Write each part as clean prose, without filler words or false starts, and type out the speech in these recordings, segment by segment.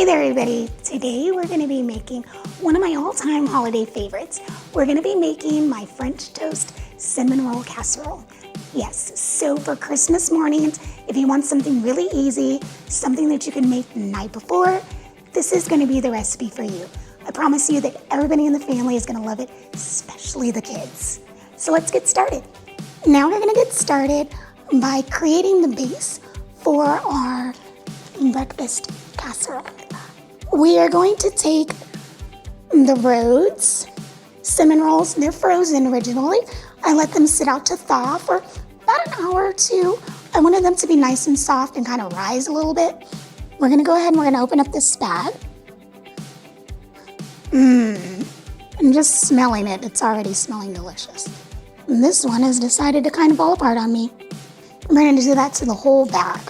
there, everybody. Today we're going to be making one of my all-time holiday favorites. We're going to be making my French Toast Cinnamon Roll Casserole. Yes, so for Christmas mornings, if you want something really easy, something that you can make the night before, this is going to be the recipe for you. I promise you that everybody in the family is going to love it, especially the kids. So let's get started. Now we're going to get started by creating the base for our breakfast casserole. We are going to take the Rhodes cinnamon rolls. They're frozen originally. I let them sit out to thaw for about an hour or two. I wanted them to be nice and soft and kind of rise a little bit. We're going to go ahead and we're going to open up this bag. And just smelling it, it's already smelling delicious. And this one has decided to kind of fall apart on me. I'm going to do that to the whole bag.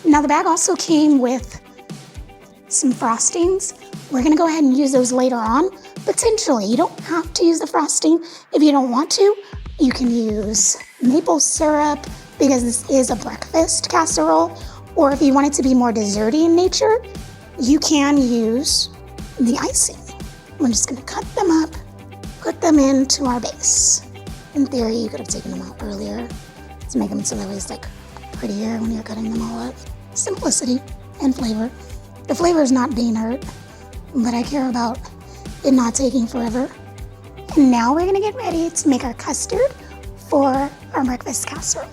Now the bag also came with some frostings. We're going to go ahead and use those later on. Potentially, you don't have to use the frosting if you don't want to. You can use maple syrup because this is a breakfast casserole. Or if you want it to be more desserty in nature, you can use the icing. We're just going to cut them up, put them into our base. In theory, you could have taken them out earlier to make them so that way it's like prettier when you're cutting them all up. Simplicity and flavor. The flavor is not being hurt, but I care about it not taking forever. And now we're gonna get ready to make our custard for our breakfast casserole.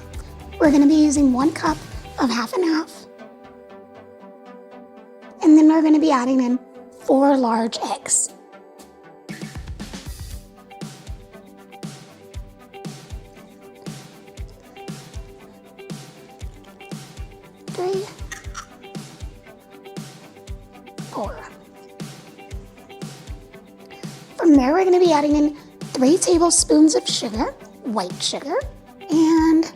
We're gonna be using 1 cup of half and half. And then we're gonna be adding in 4 large eggs. 3, 4. From there, we're going to be adding in 3 tablespoons of sugar, white sugar, and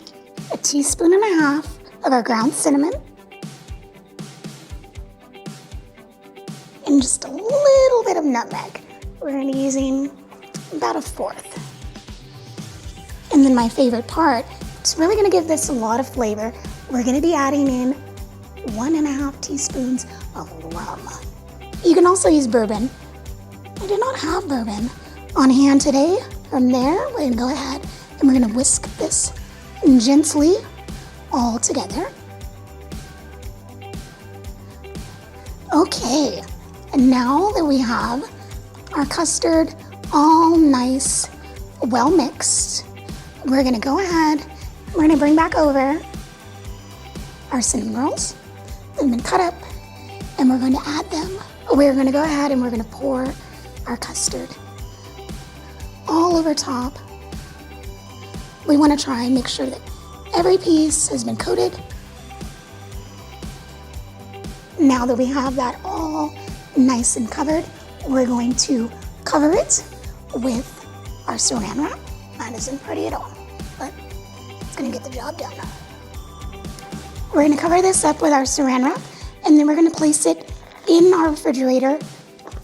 a teaspoon and a half of our ground cinnamon, and just a little bit of nutmeg. We're going to be using about 1/4. And then my favorite part, it's really going to give this a lot of flavor. We're going to be adding in 1.5 teaspoons of rum. You can also use bourbon. I did not have bourbon on hand today. From there, we're going to go ahead and we're going to whisk this gently all together. Okay, and now that we have our custard all nice, well mixed, we're going to go ahead, we're going to bring back over our cinnamon rolls. They've been cut up, and we're going to add them. We're going to go ahead and we're going to pour our custard all over top. We want to try and make sure that every piece has been coated. Now that we have that all nice and covered, we're going to cover it with our saran wrap. That isn't pretty at all, but it's going to get the job done. We're going to cover this up with our saran wrap, and then we're going to place it in our refrigerator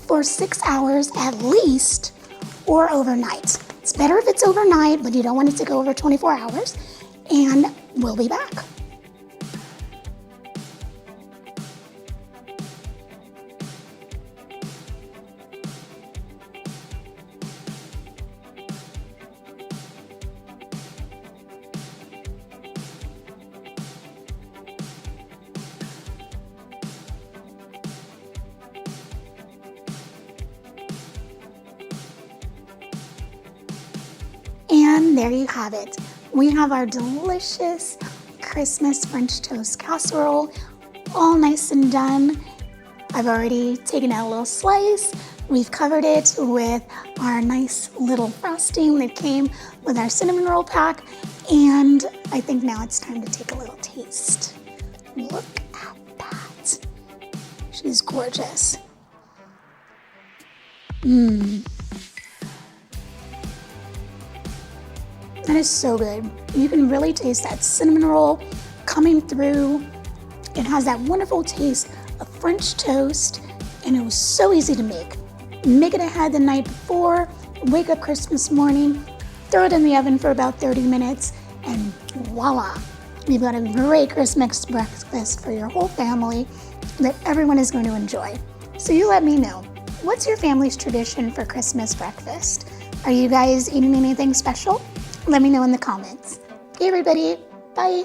for 6 hours at least, or overnight. It's better if it's overnight, but you don't want it to go over 24 hours, and we'll be back. And there you have it. We have our delicious Christmas French Toast Casserole, all nice and done. I've already taken out a little slice. We've covered it with our nice little frosting that came with our cinnamon roll pack. And I think now it's time to take a little taste. Look at that. She's gorgeous. That is so good. You can really taste that cinnamon roll coming through. It has that wonderful taste of French toast, and it was so easy to make. Make it ahead the night before, wake up Christmas morning, throw it in the oven for about 30 minutes, and voila. You've got a great Christmas breakfast for your whole family. that everyone is going to enjoy. So you let me know, what's your family's tradition for Christmas breakfast? Are you guys eating anything special? Let me know in the comments. Okay, everybody, bye.